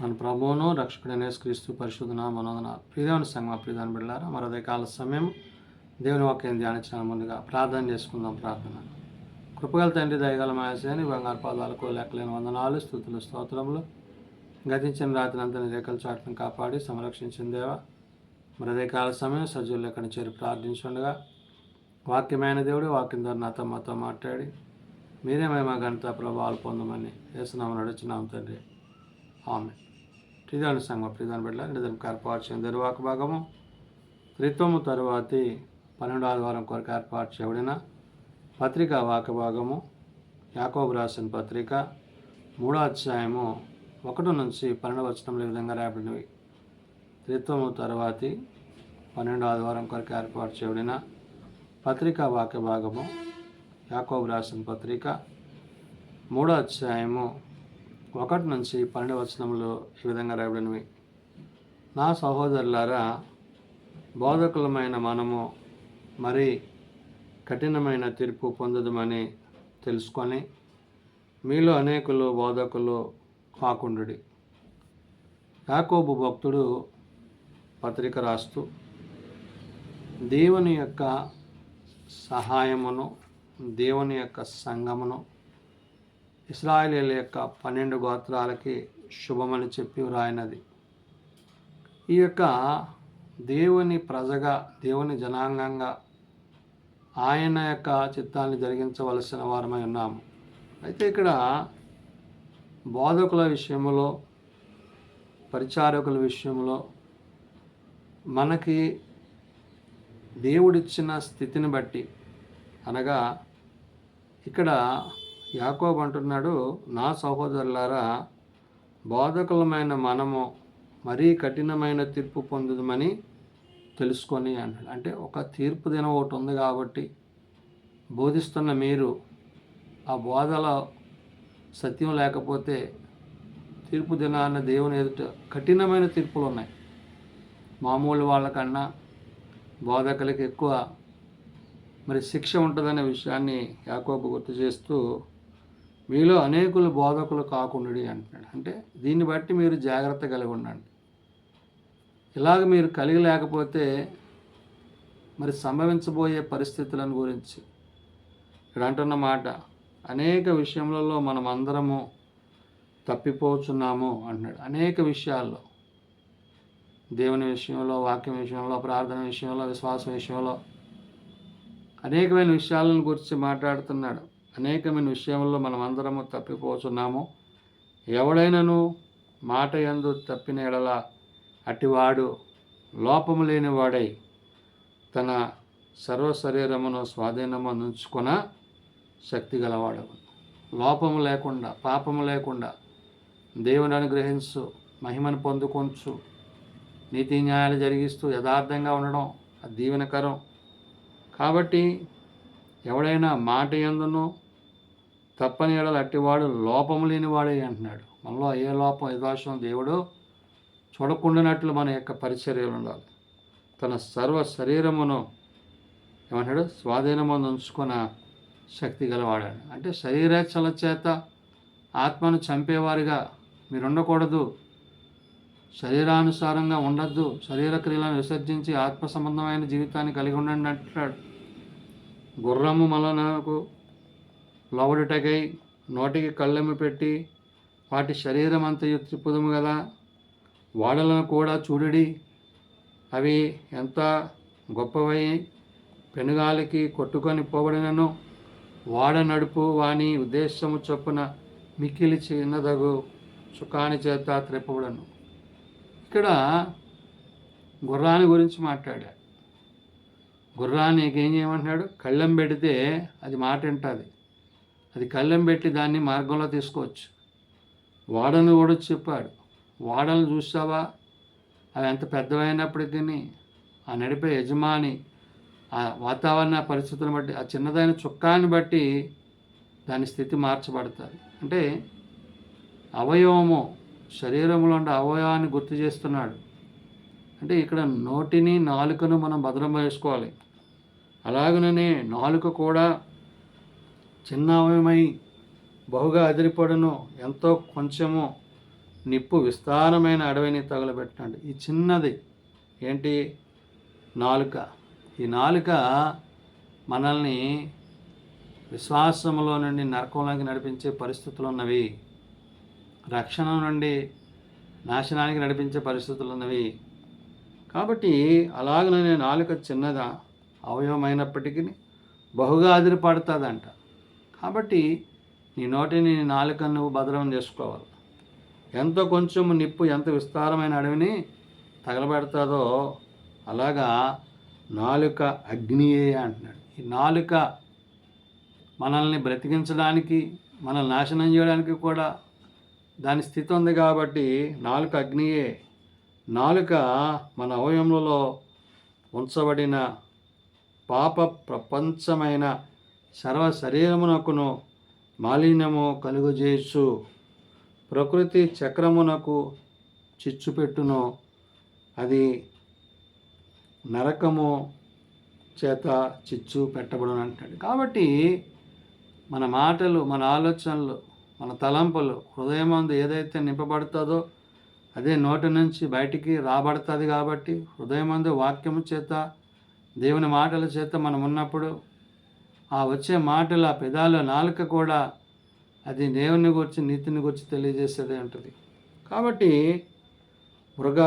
మన ప్రభువును రక్షకుడైన యేసుక్రీస్తు పరిశుద్ధ నామమున ప్రియదేవుని సంగమ ప్రియదాని బిడ్డలారా మరొక కాల సమయం దేవుని వాక్యం ధ్యానించిన ముందుగా ప్రార్థన చేసుకుందాం. ప్రార్థన. కృపగల తండ్రి, దయగల మాయసేని బంగారు పాదాలకు లెక్కలేని వందనాలు, స్తుతులు, స్తోత్రములు. గతించిన రాత్రి అంతా రేఖల చాటును కాపాడి సంరక్షించిన దేవా, మరొక కాల సమయం సజీవులు ఎక్కడి చేరి ప్రార్థించుండగా వాక్యమైన దేవుడు వాక్యం ద్వారా నాతో మాతో మాట్లాడి మీరే మేము గణిత ప్రభావాలు పొందమని యేసునామమున నడుచున్నాం తండ్రి. ఆమె ప్రియదాని సంఘం ప్రియదాని బిడ్డ నిజం ఏర్పాటు చేయడం దరువాక భాగము త్రిత్వము తరువాతి 12వ ఆదివారం కొరకు ఏర్పాటు చేయబడిన పత్రిక వాక్య భాగము యాకోబు రాసిన పత్రిక 3వ అధ్యాయము 1 నుంచి 12వ వచనంలో ఈ విధంగా రాయబడినవి. త్రిత్వము తరువాతి 12వ ఆదివారం కొరకు ఏర్పాటు చేయబడిన పత్రిక వాక్య భాగము యాకోబు రాసిన పత్రిక 3వ అధ్యాయము 1 నుంచి 12వ వచనంలో ఈ విధంగా రాయబడినవి. నా సహోదరులారా, బోధకులమైన మనము మరి కఠినమైన తీర్పు పొందదమని తెలుసుకొని మీలో అనేకులు బోధకులు కాకుండుడి. యాకోబు భక్తుడు పత్రిక రాస్తూ దేవుని యొక్క సహాయమును, దేవుని యొక్క సంఘమును, ఇశ్రాయేలీయుల యొక్క 12 గోత్రాలకి శుభమని చెప్పి వ్రాయినది. ఈ యొక్క దేవుని ప్రజగా, దేవుని జనాంగంగా ఆయన యొక్క చిత్తాన్ని జరిగించవలసిన వారమై ఉన్నాము. అయితే ఇక్కడ బోధకుల విషయంలో, పరిచారకుల విషయంలో మనకి దేవుడిచ్చిన స్థితిని బట్టి, అనగా ఇక్కడ యాకోబు అంటున్నాడు, నా సహోదరులారా, బోధకులమైన మనము మరీ కఠినమైన తీర్పు పొందుదమని తెలుసుకొని అన్నాడు. అంటే ఒక తీర్పు దినం ఒకటి ఉంది కాబట్టి బోధిస్తున్న మీరు ఆ బోధలో సత్యం లేకపోతే తీర్పు దినాన్న దేవుని ఎదుట కఠినమైన తీర్పులు ఉన్నాయి. మామూలు వాళ్ళకన్నా బోధకులకి ఎక్కువ మరి శిక్ష ఉంటుందనే విషయాన్ని యాకోబు గుర్తు చేస్తూ మీలో అనేకులు బోధకులు కాకుండాడి అంటున్నాడు. అంటే దీన్ని బట్టి మీరు జాగ్రత్త కలిగి ఉండండి. ఇలాగ మీరు కలిగి లేకపోతే మరి సంభవించబోయే పరిస్థితులను గురించి ఇక్కడ అంటున్న మాట, అనేక విషయములలో మనం అందరము తప్పిపోతున్నాము అంటున్నాడు. అనేక విషయాల్లో, దేవుని విషయంలో, వాక్యం విషయంలో, ప్రార్థన విషయంలో, విశ్వాసం విషయంలో అనేకమైన విషయాలను గురించి మాట్లాడుతున్నాడు. అనేకమైన విషయంలో మనం అందరము తప్పిపోతున్నాము. ఎవడైనను మాట యందు తప్పిన ఎడల అటివాడు లోపము లేనివాడై తన సర్వ శరీరమును స్వాధీనము నుంచుకొన శక్తి గలవాడు. లోపము లేకుండా, పాపము లేకుండా దేవుని అనుగ్రహించు, మహిమను పొందుకొంచు, నీతి న్యాయాలు జరిగిస్తూ యథార్థంగా ఉండడం అది దీవెనకరం. కాబట్టి ఎవడైనా మాట యందును తప్పని ఎడల అట్టివాడు లోపము లేనివాడే అంటున్నాడు. మనలో ఏ లోపం, ఏ దోషం దేవుడు చూడకుండానట్లు మన యొక్క పరిచర్యలు ఉండాలి. తన సర్వ శరీరమును ఏమంటాడు, స్వాధీనమును ఉంచుకున్న శక్తి గలవాడాడు. అంటే శరీరేచ్ఛల చేత ఆత్మను చంపేవారిగా మీరు ఉండకూడదు. శరీరానుసారంగా ఉండద్దు. శరీర క్రియలను విసర్జించి ఆత్మ సంబంధమైన జీవితాన్ని కలిగి ఉండండి అంటున్నాడు. గుర్రము మలనకు లోబడుటకై నోటికి కళ్ళెము పెట్టి వాటి శరీరం అంతయు త్రిప్పుదము కదా. వాడలను కూడా చూడుడి, అవి ఎంత గొప్పవై పెనుగాలికి కొట్టుకొని పోబడినను వాడ నడుపు వాని ఉద్దేశము చొప్పున మిక్కిలి చిన్నదగు చుకాని చేత త్రిప్పబడను. ఇక్కడ గుర్రాన్ని గురించి మాట్లాడా. గుర్రానికి ఏం చేయమంటున్నాడు, కళ్ళెం పెడితే అది మాట వింటుంది. అది కళ్ళెం పెట్టి దాన్ని మార్గంలో తీసుకోవచ్చు. వాడను కూడా చెప్పాడు. వాడలను చూసావా, అవి ఎంత పెద్దవైనప్పటికీ ఆ నడిపే యజమాని ఆ వాతావరణ పరిస్థితులను బట్టి, ఆ చిన్నదైన చుక్కాన్ని బట్టి దాని స్థితి మార్చబడుతుంది. అంటే అవయవము, శరీరంలో ఉండే అవయవాన్ని గుర్తు చేస్తున్నాడు. అంటే ఇక్కడ నోటిని, నాలుకను మనం భద్రం చేసుకోవాలి. అలాగనే నాలుక కూడా చిన్న అవయవమై బహుగా అదిరిపడును, ఎంతో కొంచెము నిప్పు విస్తారమైన అడవిని తగులబెట్టినాడు. ఈ చిన్నది ఏంటి? నాలుక. ఈ నాలుక మనల్ని విశ్వాసములో నుండి నరకంలోకి నడిపించే పరిస్థితులు ఉన్నవి, రక్షణ నుండి నాశనానికి నడిపించే పరిస్థితులు ఉన్నవి. కాబట్టి అలాగనే నాలుక చిన్నద అవయవమైనప్పటికీ బహుగా అదిరిపడుతుందంట. కాబట్టి నీ నోటిని నీ నాలుకను నువ్వు భద్రం చేసుకోవాలి. ఎంతో కొంచెం నిప్పు ఎంత విస్తారమైన అడవిని తగలబెడతాదో అలాగా నాలుక అగ్నియే అంటున్నాడు. ఈ నాలుక మనల్ని బ్రతికించడానికి, మనల్ని నాశనం చేయడానికి కూడా దాని స్థితి ఉంది. కాబట్టి నాలుక అగ్నియే. నాలుక మన అవయవములలో ఉంచబడిన పాప ప్రపంచమైన సర్వ శరీరమునకును మాలిన్యము కలుగజేయచ్చు, ప్రకృతి చక్రమునకు చిచ్చు పెట్టును, అది నరకము చేత చిచ్చు పెట్టబడును అంటాడు. కాబట్టి మన మాటలు, మన ఆలోచనలు, మన తలంపులు హృదయమందు ఏదైతే నింపబడుతుందో అదే నోటి నుంచి బయటికి రాబడుతుంది. కాబట్టి హృదయమందు వాక్యము చేత, దేవుని మాటల చేత మనం ఉన్నప్పుడు ఆ వచ్చే మాటలు, ఆ పెదాల నాలుక కూడా అది దేవుని గురించి, నీతిని గురించి తెలియజేసేదే ఉంటుంది. కాబట్టి మృగ,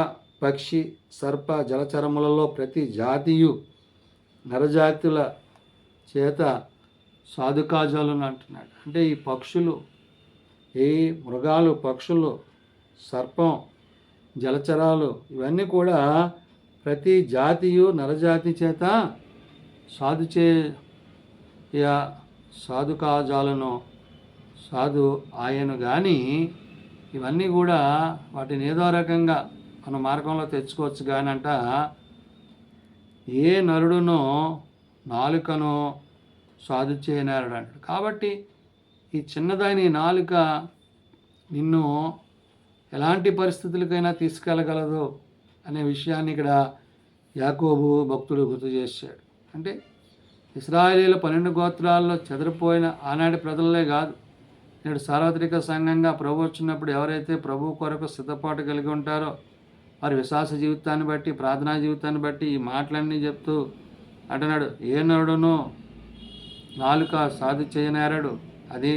పక్షి, సర్ప, జలచరములలో ప్రతి జాతియు నరజాతుల చేత సాధుకాజాలను అంటున్నాడు. అంటే ఈ పక్షులు, ఈ మృగాలు, పక్షులు, సర్పం, జలచరాలు ఇవన్నీ కూడా ప్రతి జాతియు నరజాతి చేత సాధుకాజాలను సాధు ఆయను. కానీ ఇవన్నీ కూడా వాటిని ఏదో రకంగా మన మార్గంలో తెచ్చుకోవచ్చు. కానీ అంట ఏ నరుడునో నాలుకను సాధు చేయనారుడు అంటాడు. కాబట్టి ఈ చిన్నదాని నాలుక నిన్ను ఎలాంటి పరిస్థితులకైనా తీసుకెళ్ళగలదు అనే విషయాన్ని ఇక్కడ యాకోబు భక్తుడు గుర్తు చేశాడు. అంటే ఇశ్రాయేలీల 12 గోత్రాల్లో చెదిరిపోయిన ఆనాటి ప్రజలే కాదు, నేడు సార్వత్రిక సంఘంగా ప్రభు వచ్చినప్పుడు ఎవరైతే ప్రభు కొరకు సిద్ధపాటు కలిగి ఉంటారో వారి విశ్వాస జీవితాన్ని బట్టి, ప్రార్థనా జీవితాన్ని బట్టి ఈ మాటలన్నీ చెప్తూ అంటున్నాడు, ఏ నరుడును నాలుక సాధు చేయనేరడు, అది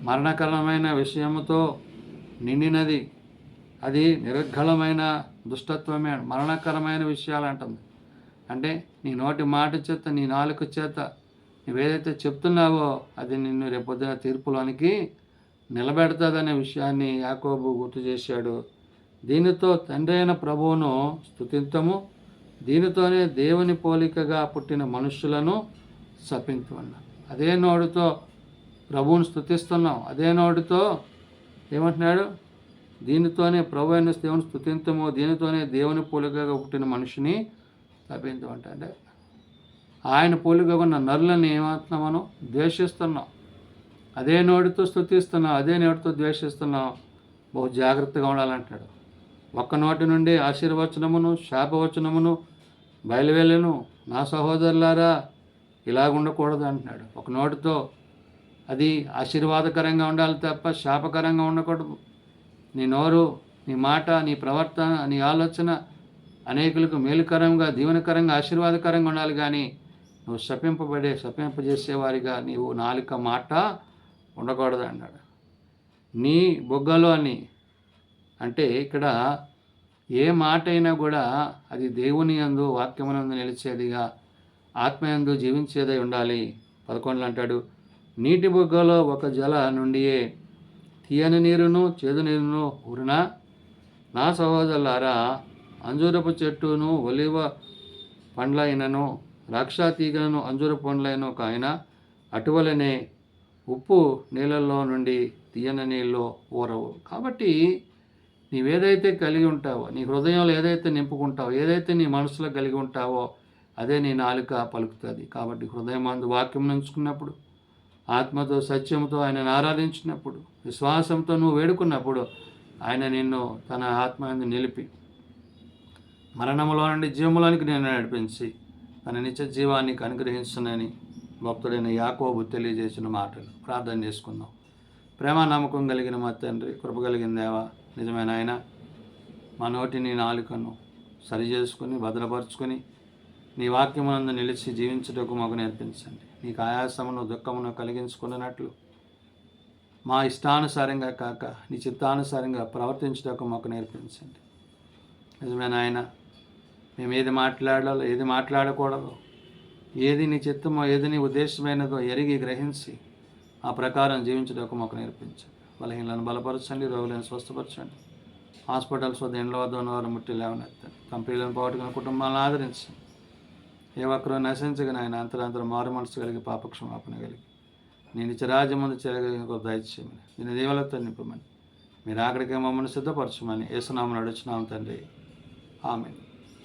మరణకరమైన విషయముతో నిండినది, అది నిరర్ఘలమైన దుష్టత్వమే, మరణకరమైన విషయాలు అంటుంది. అంటే నీ నోటి మాట చేత, నీ నాలుక చేత నువ్వేదైతే చెప్తున్నావో అది నిన్ను రేపొద్దున తీర్పులోనికి నిలబెడతాదనే విషయాన్ని యాకోబు గుర్తు చేశాడు. దీనితో తండ్రి అయిన ప్రభువును స్తుతింతము, దీనితోనే దేవుని పోలికగా పుట్టిన మనుష్యులను శపించమన్నాడు. అదే నోటితో ప్రభువును స్తుతిస్తున్నాం, అదే నోటితో ఏమంటున్నాడు? దీనితోనే ప్రభు అయిన దేవుని స్తుతింతము, దీనితోనే దేవుని పోలికగా పుట్టిన మనిషిని శపించమంట. అంటే ఆయన పోలికగా ఉన్న నరులను ఏమంటున్నాం? మనం ద్వేషిస్తున్నాం. అదే నోటితో స్తుతిస్తున్నాం, అదే నోటితో ద్వేషిస్తున్నాం. బహు జాగ్రత్తగా ఉండాలంటాడు. ఒక్క నోటి నుండి ఆశీర్వచనమును శాపవచనమును బయలువెళ్ళను. నా సహోదరులారా ఇలాగ ఉండకూడదు అంటున్నాడు. ఒక నోటితో అది ఆశీర్వాదకరంగా ఉండాలి తప్ప శాపకరంగా ఉండకూడదు. నీ నోరు, నీ మాట, నీ ప్రవర్తన, నీ ఆలోచన అనేకులకు మేలుకరంగా, దీవెనకరంగా, ఆశీర్వాదకరంగా ఉండాలి. కానీ నువ్వు శపింపజేసేవారిగా నీవు నాలుక మాట ఉండకూడదు అన్నాడు. నీ బొగ్గలోని అంటే ఇక్కడ ఏ మాట అయినా కూడా అది దేవుని యందు, వాక్యమునందు నిలిచేదిగా, ఆత్మయందు జీవించేదై ఉండాలి. 11 అంటాడు, నీటి బొగ్గలో ఒక జల నుండియే తీయని నీరును చేదు నీరును ఊరినా. నా సహోదరులారా, అంజూరపు చెట్టును ఒలివ పండ్లైనను ద్రాక్ష తీగలను అంజూర పండ్లైన కాయన అటువలనే ఉప్పు నీళ్ళల్లో నుండి తీయని నీళ్ళు ఊరవు. కాబట్టి నీవేదైతే కలిగి ఉంటావో, నీ హృదయంలో ఏదైతే నింపుకుంటావో, ఏదైతే నీ మనసులో కలిగి ఉంటావో అదే నీ నాలుక పలుకుతుంది. కాబట్టి హృదయం అందు వాక్యం నుంచుకున్నప్పుడు, ఆత్మతో సత్యంతో ఆయనను ఆరాధించినప్పుడు, విశ్వాసంతో నువ్వు వేడుకున్నప్పుడు ఆయన నిన్ను తన ఆత్మ యందు నిలిపి మరణములో నుండి జీవములోనికి నేను నడిపించి తన నిత్య జీవానికి అనుగ్రహించునని భక్తుడైన యాకోబు తెలియజేసిన మాటలు. ప్రార్థన చేసుకుందాం. ప్రేమ నమ్మకం కలిగిన మా తండ్రి, కృప కలిగిన దేవా, నిజమైన ఆయన మా నోటిని నాలుకను సరి చేసుకుని భద్రపరుచుకొని నీ వాక్యమునందు నిలిచి జీవించుటకు మాకు నేర్పించండి. నీకు ఆయాసమును దుఃఖమును కలిగించుకున్నట్లు మా ఇష్టానుసారంగా కాక నీ చిత్తానుసారంగా ప్రవర్తించుటకు మాకు నేర్పించండి. నిజమైన ఆయన మేము ఏది మాట్లాడాలో ఏది మాట్లాడకూడదో, ఏది నీ చిత్తమో ఏది నీ ఉద్దేశమైనదో ఎరిగి గ్రహించి ఆ ప్రకారం జీవించుటకు మాకు నేర్పించండి. బలహీనలను బలపరచండి, రోగులను స్వస్థపరచండి. హాస్పిటల్స్ వద్ద ఇండ్ల వద్ద ఉన్నవారు ముట్టి లేవనెత్తండి. కంపెనీలను పోగొట్టుకున్న కుటుంబాలను ఆదరించండి. ఏ ఒక్కరూ నశించగా ఆయన అంతరంతరం మారు మనసు కలిగి పాపక్షమాపణ కలిగి నేను నిత్యరాజ్యం ముందు చేరగలిగిన దయచేయమని, నేను దీవెనలతో నింపమని, మీరు అక్కడికి మమ్మల్ని సిద్ధపరచమని యేసునామమున అడుగుచున్నాము తండ్రి. ఆమేన్.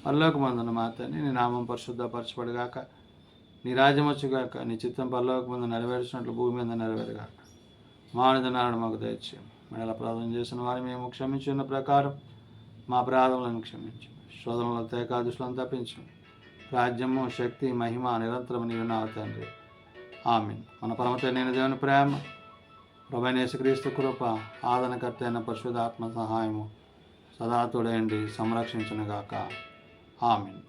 పరలోకమందున్న మా తండ్రి, నీ నామం పరిశుద్ధపరచబడుగాక, నీ రాజ్యం వచ్చుగాక, నీ చిత్తం పరలోకమందు నెరవేర్చినట్లు భూమి మీద నెరవేరుగాక. మా దినాలను మాకు దయచేయము. మేము అపరాధం చేసిన వారిని మేము క్షమించున్న ప్రకారం మా అపరాధములను క్షమించు. శోధనలో తేకాదుషులను తప్పించు. రాజ్యము, శక్తి, మహిమ నిరంతరం నీవు నావు తండ్రి. ఆమేన్. మన పరమతండ్రి దేవుని ప్రేమ, ప్రభువైన యేసుక్రీస్తు కృప, ఆదరణకర్త అయిన పరిశుద్ధాత్మ సహాయము సదా తోడయండి సంరక్షించునుగాక. ఆమేన్.